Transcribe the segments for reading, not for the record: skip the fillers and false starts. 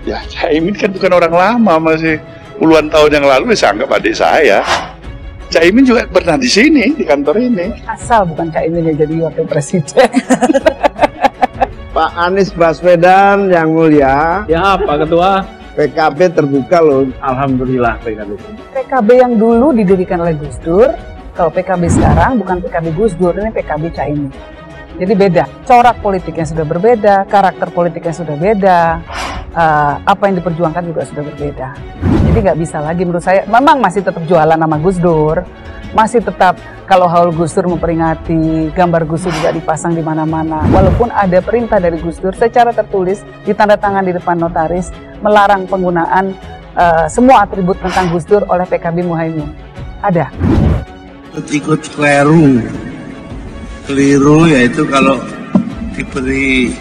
Ya, Caimin kan bukan orang lama, masih puluhan tahun yang lalu bisa anggap adik saya. Caimin juga pernah di sini, di kantor ini. Asal bukan Caimin yang jadi wakil presiden. Pak Anies Baswedan yang mulia. Ya, Pak Ketua. PKB terbuka loh. Alhamdulillah PKB. PKB yang dulu didirikan oleh Gus Dur, kalau PKB sekarang bukan PKB Gus Dur, ini PKB Caimin. Jadi beda, corak politiknya sudah berbeda, karakter politiknya sudah beda, apa yang diperjuangkan juga sudah berbeda. Jadi nggak bisa lagi menurut saya, memang masih tetap jualan nama Gus Dur, masih tetap kalau haul Gus Dur memperingati, gambar Gus Dur juga dipasang di mana-mana. Walaupun ada perintah dari Gus Dur secara tertulis, ditandatangan di depan notaris, melarang penggunaan semua atribut tentang Gus Dur oleh PKB Muhaimin. Ada. Ikut keliru yaitu kalau diberi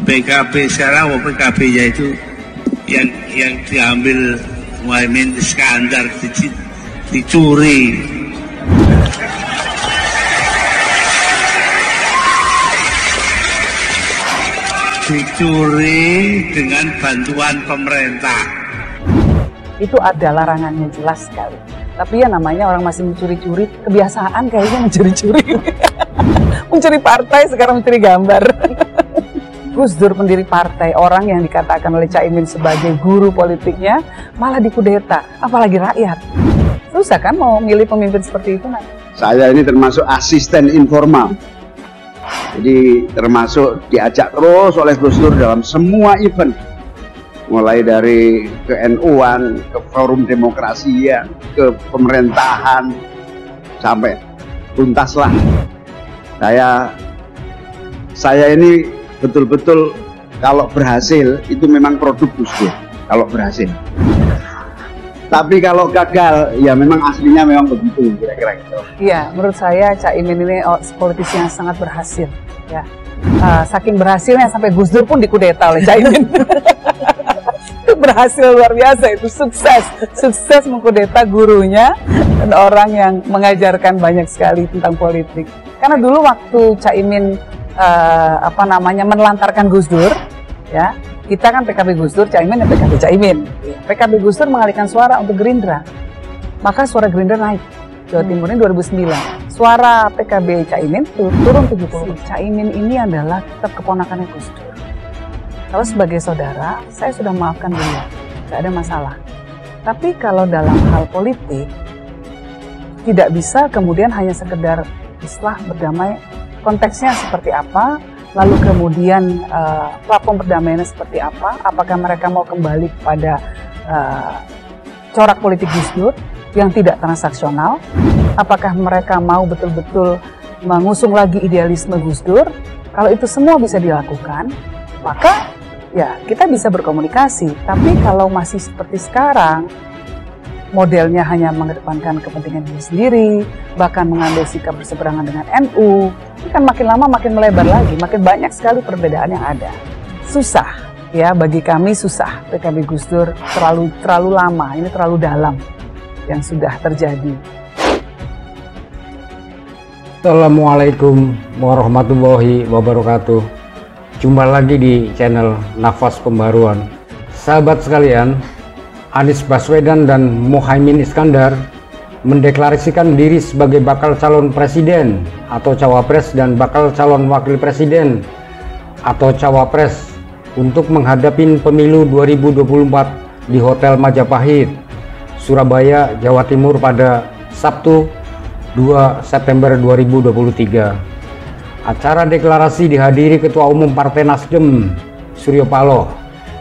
PKB sekarang, PKB-nya itu yang diambil Muhaimin Iskandar dicuri. Dicuri dengan bantuan pemerintah. Itu ada larangannya jelas sekali. Tapi ya namanya orang masih mencuri-curi, kebiasaan kayaknya mencuri-curi. Mencuri partai, sekarang mencuri gambar. Gus Dur pendiri partai, orang yang dikatakan oleh Caimin sebagai guru politiknya, malah dikudeta, apalagi rakyat. Susah kan mau milih pemimpin seperti itu nanti? Saya ini termasuk asisten informal. Jadi termasuk diajak terus oleh Gus Dur dalam semua event. Mulai dari ke NU-an, ke forum demokrasi, ya, ke pemerintahan, sampai tuntaslah. Saya ini betul-betul kalau berhasil itu memang produk Gus Dur, kalau berhasil. Tapi kalau gagal, ya memang aslinya memang begitu, kira-kira gitu. Iya, menurut saya Caimin ini politisi yang sangat berhasil. Ya, saking berhasilnya sampai Gus Dur pun dikudeta oleh Caimin. Itu berhasil luar biasa, itu sukses mengkudeta gurunya dan orang yang mengajarkan banyak sekali tentang politik. Karena dulu waktu Caimin menelantarkan Gus Dur, ya kita kan PKB Gus Dur, Caimin dan PKB Caimin. PKB Gus Dur mengalihkan suara untuk Gerindra, maka suara Gerindra naik. Jawa Timur ini 2009, suara PKB Caimin turun 70. Caimin ini adalah tetap keponakannya Gus Dur. Kalau sebagai saudara, saya sudah memaafkan beliau, tidak ada masalah. Tapi kalau dalam hal politik, tidak bisa kemudian hanya sekedar islah berdamai, konteksnya seperti apa, lalu kemudian platform perdamaiannya seperti apa, apakah mereka mau kembali kepada corak politik Gus Dur yang tidak transaksional, apakah mereka mau betul-betul mengusung lagi idealisme Gus Dur. Kalau itu semua bisa dilakukan, maka ya kita bisa berkomunikasi. Tapi kalau masih seperti sekarang, modelnya hanya mengedepankan kepentingan diri sendiri, bahkan mengambil sikap berseberangan dengan NU, ini kan makin lama makin melebar lagi, makin banyak sekali perbedaan yang ada. Susah, ya bagi kami susah. PKB Gus Dur terlalu lama, ini terlalu dalam yang sudah terjadi. Assalamualaikum warahmatullahi wabarakatuh. Jumpa lagi di channel Nafas Pembaruan. Sahabat sekalian, Anies Baswedan dan Muhaimin Iskandar mendeklarasikan diri sebagai bakal calon presiden atau cawapres dan bakal calon wakil presiden atau cawapres untuk menghadapi pemilu 2024 di Hotel Majapahit, Surabaya, Jawa Timur pada Sabtu 2 September 2023. Acara deklarasi dihadiri Ketua Umum Partai Nasdem Surya Paloh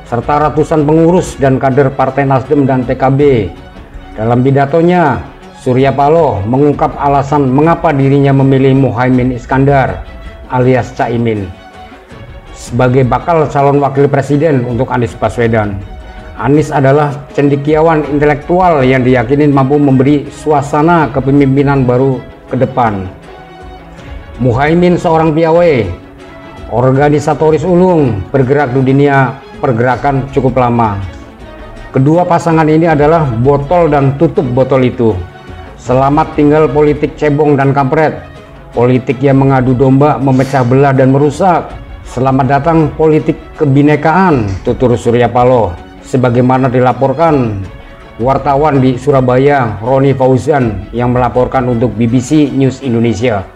serta ratusan pengurus dan kader Partai Nasdem dan PKB. Dalam pidatonya, Surya Paloh mengungkap alasan mengapa dirinya memilih Muhaimin Iskandar alias Caimin sebagai bakal calon wakil presiden untuk Anies Baswedan. Anies adalah cendekiawan intelektual yang diyakini mampu memberi suasana kepemimpinan baru ke depan. Muhaimin seorang piawai, organisatoris ulung, bergerak di dunia pergerakan cukup lama. Kedua pasangan ini adalah botol dan tutup botol itu. Selamat tinggal politik cebong dan kampret, politik yang mengadu domba, memecah belah dan merusak, Selamat datang politik kebinekaan, tutur Surya Paloh. Sebagaimana dilaporkan wartawan di Surabaya, Roni Fauzan, yang melaporkan untuk BBC News Indonesia.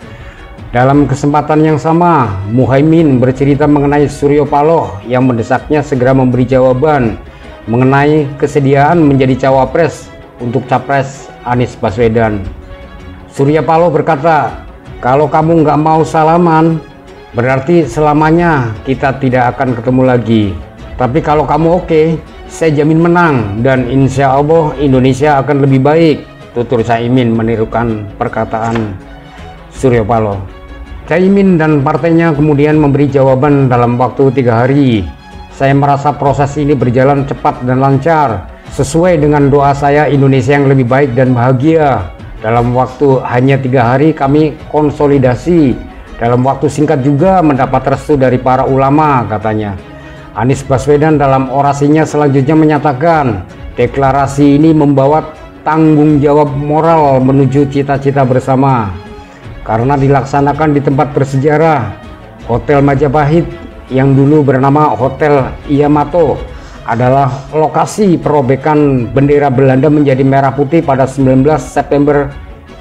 Dalam kesempatan yang sama, Muhaimin bercerita mengenai Surya Paloh yang mendesaknya segera memberi jawaban mengenai kesediaan menjadi cawapres untuk capres Anies Baswedan. Surya Paloh berkata, kalau kamu nggak mau salaman, berarti selamanya kita tidak akan ketemu lagi. Tapi kalau kamu oke, saya jamin menang dan insya Allah Indonesia akan lebih baik, tutur Caimin menirukan perkataan Surya Paloh. Caimin dan partainya kemudian memberi jawaban dalam waktu 3 hari. Saya merasa proses ini berjalan cepat dan lancar, sesuai dengan doa saya Indonesia yang lebih baik dan bahagia. Dalam waktu hanya 3 hari kami konsolidasi, dalam waktu singkat juga mendapat restu dari para ulama, katanya. Anies Baswedan dalam orasinya selanjutnya menyatakan, deklarasi ini membawa tanggung jawab moral menuju cita-cita bersama. Karena dilaksanakan di tempat bersejarah, Hotel Majapahit yang dulu bernama Hotel Yamato adalah lokasi perobekan bendera Belanda menjadi merah putih pada 19 September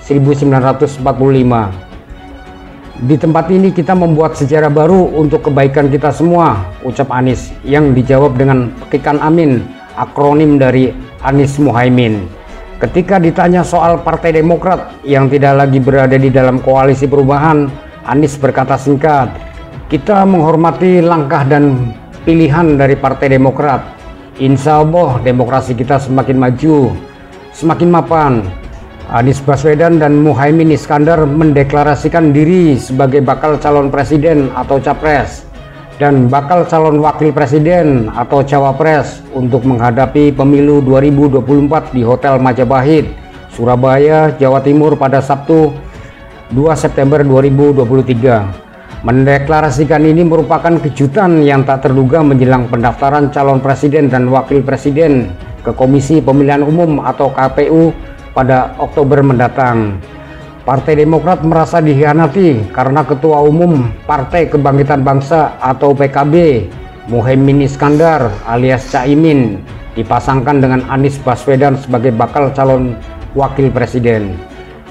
1945. Di tempat ini kita membuat sejarah baru untuk kebaikan kita semua, ucap Anies, yang dijawab dengan petikan amin, akronim dari Anies Muhaimin. Ketika ditanya soal Partai Demokrat yang tidak lagi berada di dalam koalisi perubahan, Anies berkata singkat, kita menghormati langkah dan pilihan dari Partai Demokrat. Insya Allah demokrasi kita semakin maju, semakin mapan. Anies Baswedan dan Muhaimin Iskandar mendeklarasikan diri sebagai bakal calon presiden atau capres dan bakal calon wakil presiden atau cawapres untuk menghadapi pemilu 2024 di Hotel Majapahit, Surabaya, Jawa Timur pada Sabtu 2 September 2023. Mendeklarasikan ini merupakan kejutan yang tak terduga menjelang pendaftaran calon presiden dan wakil presiden ke Komisi Pemilihan Umum atau KPU pada Oktober mendatang. Partai Demokrat merasa dikhianati karena Ketua Umum Partai Kebangkitan Bangsa atau PKB, Muhaimin Iskandar alias Caimin, dipasangkan dengan Anies Baswedan sebagai bakal calon wakil presiden.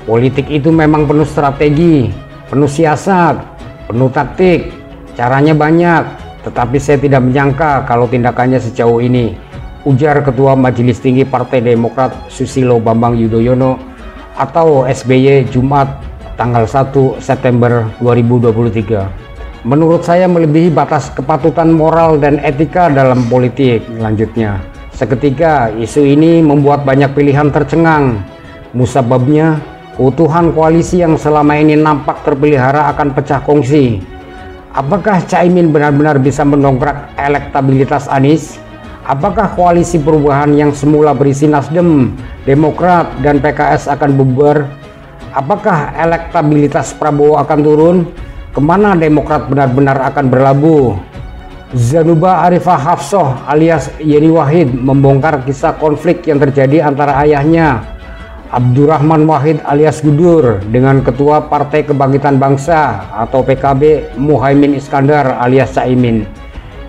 Politik itu memang penuh strategi, penuh siasat, penuh taktik, caranya banyak, tetapi saya tidak menyangka kalau tindakannya sejauh ini, ujar Ketua Majelis Tinggi Partai Demokrat Susilo Bambang Yudhoyono atau SBY Jumat tanggal 1 September 2023. Menurut saya melebihi batas kepatutan moral dan etika dalam politik, lanjutnya. Seketika isu ini membuat banyak pilihan tercengang. Musababnya keutuhan koalisi yang selama ini nampak terpelihara akan pecah kongsi. Apakah Caimin benar-benar bisa mendongkrak elektabilitas Anies? Apakah koalisi perubahan yang semula berisi Nasdem, Demokrat, dan PKS akan bubar? Apakah elektabilitas Prabowo akan turun? Kemana Demokrat benar-benar akan berlabuh? Zanuba Arifah Hafsoh alias Yeni Wahid membongkar kisah konflik yang terjadi antara ayahnya, Abdurrahman Wahid alias Gudur, dengan Ketua Partai Kebangkitan Bangsa atau PKB Muhaimin Iskandar alias Caimin.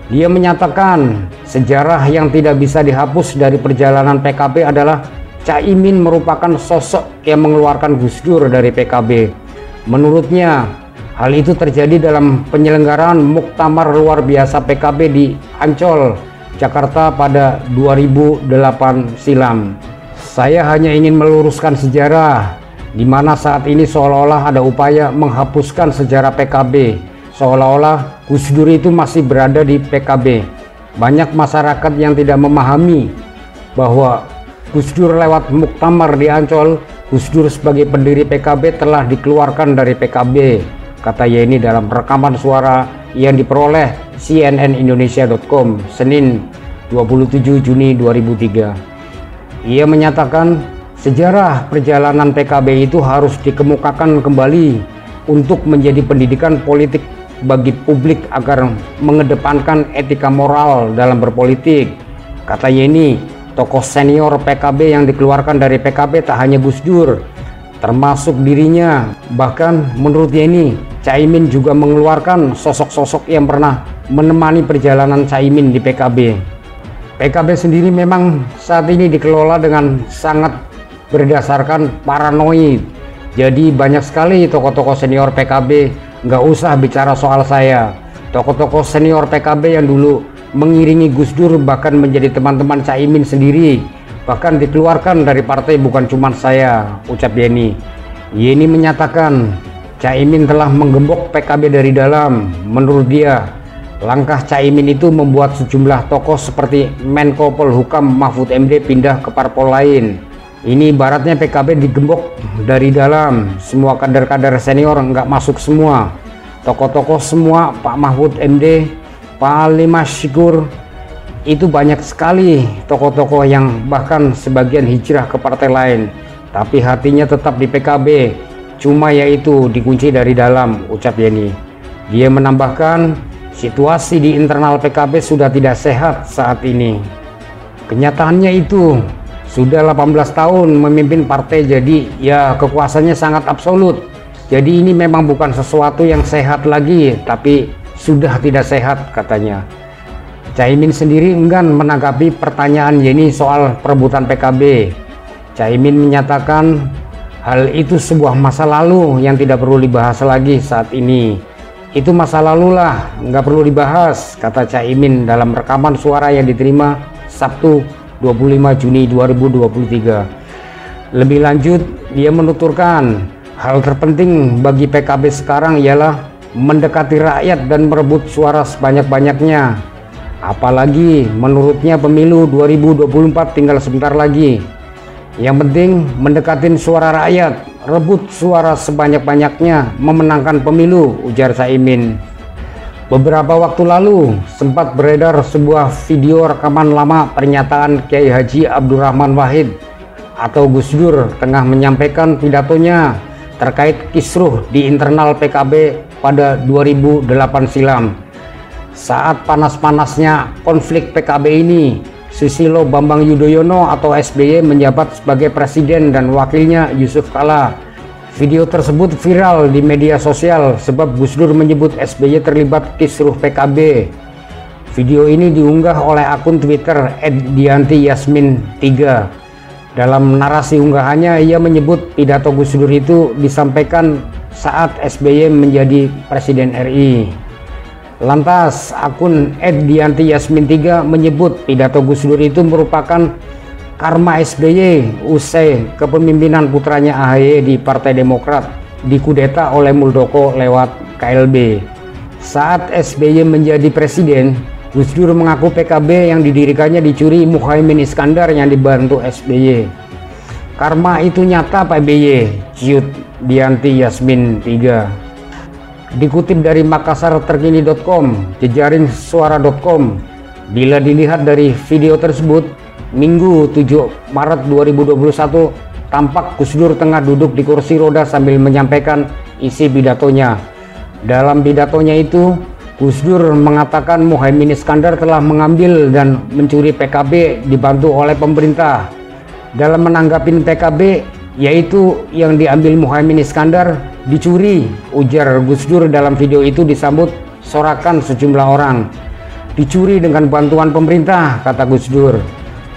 Dia menyatakan sejarah yang tidak bisa dihapus dari perjalanan PKB adalah Caimin merupakan sosok yang mengeluarkan Gus Dur dari PKB. Menurutnya, hal itu terjadi dalam penyelenggaraan muktamar luar biasa PKB di Ancol, Jakarta pada 2008 silam. Saya hanya ingin meluruskan sejarah, di mana saat ini seolah-olah ada upaya menghapuskan sejarah PKB. Seolah-olah Gus Dur itu masih berada di PKB. Banyak masyarakat yang tidak memahami bahwa Gus Dur lewat muktamar di Ancol, Gus Dur sebagai pendiri PKB telah dikeluarkan dari PKB, kata Yeni dalam rekaman suara yang diperoleh cnnindonesia.com Senin 27 Juni 2003. Ia menyatakan sejarah perjalanan PKB itu harus dikemukakan kembali untuk menjadi pendidikan politik bagi publik agar mengedepankan etika moral dalam berpolitik, kata Yeni. Tokoh senior PKB yang dikeluarkan dari PKB tak hanya Gus Dur, termasuk dirinya. Bahkan menurut Yeni, Caimin juga mengeluarkan sosok-sosok yang pernah menemani perjalanan Caimin di PKB. PKB sendiri memang saat ini dikelola dengan sangat berdasarkan paranoid. Jadi banyak sekali tokoh-tokoh senior PKB, nggak usah bicara soal saya. Tokoh-tokoh senior PKB yang dulu mengiringi Gus Dur bahkan menjadi teman-teman Caimin sendiri, bahkan dikeluarkan dari partai bukan cuma saya, ucap Yeni. Yeni menyatakan Caimin telah menggembok PKB dari dalam. Menurut dia, langkah Caimin itu membuat sejumlah tokoh seperti Menko Polhukam Mahfud MD pindah ke parpol lain. Ini ibaratnya PKB digembok dari dalam. Semua kader-kader senior nggak masuk semua. Tokoh-tokoh semua, Pak Mahfud MD, Pak Ali Massyukur, itu banyak sekali tokoh-tokoh yang bahkan sebagian hijrah ke partai lain. Tapi hatinya tetap di PKB. Cuma yaitu dikunci dari dalam, ucap Yeni. Dia menambahkan, situasi di internal PKB sudah tidak sehat saat ini. Kenyataannya itu, sudah 18 tahun memimpin partai, jadi ya kekuasaannya sangat absolut. Jadi ini memang bukan sesuatu yang sehat lagi, tapi sudah tidak sehat, katanya. Caimin sendiri enggan menanggapi pertanyaan Yeni soal perebutan PKB. Caimin menyatakan hal itu sebuah masa lalu yang tidak perlu dibahas lagi saat ini. Itu masa lalu lah, nggak perlu dibahas, kata Caimin dalam rekaman suara yang diterima Sabtu 25 Juni 2023. Lebih lanjut, dia menuturkan, hal terpenting bagi PKB sekarang ialah mendekati rakyat dan merebut suara sebanyak-banyaknya. Apalagi menurutnya pemilu 2024 tinggal sebentar lagi. Yang penting mendekatin suara rakyat, rebut suara sebanyak-banyaknya, memenangkan pemilu, ujar Caimin. Beberapa waktu lalu sempat beredar sebuah video rekaman lama pernyataan Kiai Haji Abdurrahman Wahid atau Gus Dur tengah menyampaikan pidatonya terkait kisruh di internal PKB pada 2008 silam. Saat panas-panasnya konflik PKB ini, Susilo Bambang Yudhoyono atau SBY menjabat sebagai presiden dan wakilnya Yusuf Kala. Video tersebut viral di media sosial sebab Gus Dur menyebut SBY terlibat kisruh PKB. Video ini diunggah oleh akun Twitter @diantiyasmin3. Dalam narasi unggahannya, ia menyebut pidato Gus Dur itu disampaikan saat SBY menjadi presiden RI. Lantas akun @diantiyasmin3 menyebut pidato Gus Dur itu merupakan karma SBY usai kepemimpinan putranya AHY di Partai Demokrat dikudeta oleh Muldoko lewat KLB. Saat SBY menjadi presiden, Gus Dur mengaku PKB yang didirikannya dicuri Muhaimin Iskandar yang dibantu SBY. Karma itu nyata Pak BY, ciut Diantiyasmin3. Dikutip dari makassarterkini.com, jejaring suara.com, bila dilihat dari video tersebut, Minggu 7 Maret 2021 tampak Gus Dur tengah duduk di kursi roda sambil menyampaikan isi pidatonya. Dalam pidatonya itu, Gus Dur mengatakan Muhaimin Iskandar telah mengambil dan mencuri PKB dibantu oleh pemerintah. Dalam menanggapi PKB, yaitu yang diambil Muhaimin Iskandar dicuri, ujar Gus Dur dalam video itu disambut sorakan sejumlah orang. Dicuri dengan bantuan pemerintah, kata Gus Dur.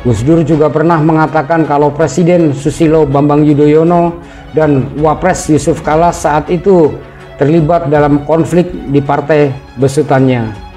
Gus Dur juga pernah mengatakan kalau Presiden Susilo Bambang Yudhoyono dan Wapres Yusuf Kala saat itu terlibat dalam konflik di partai besutannya.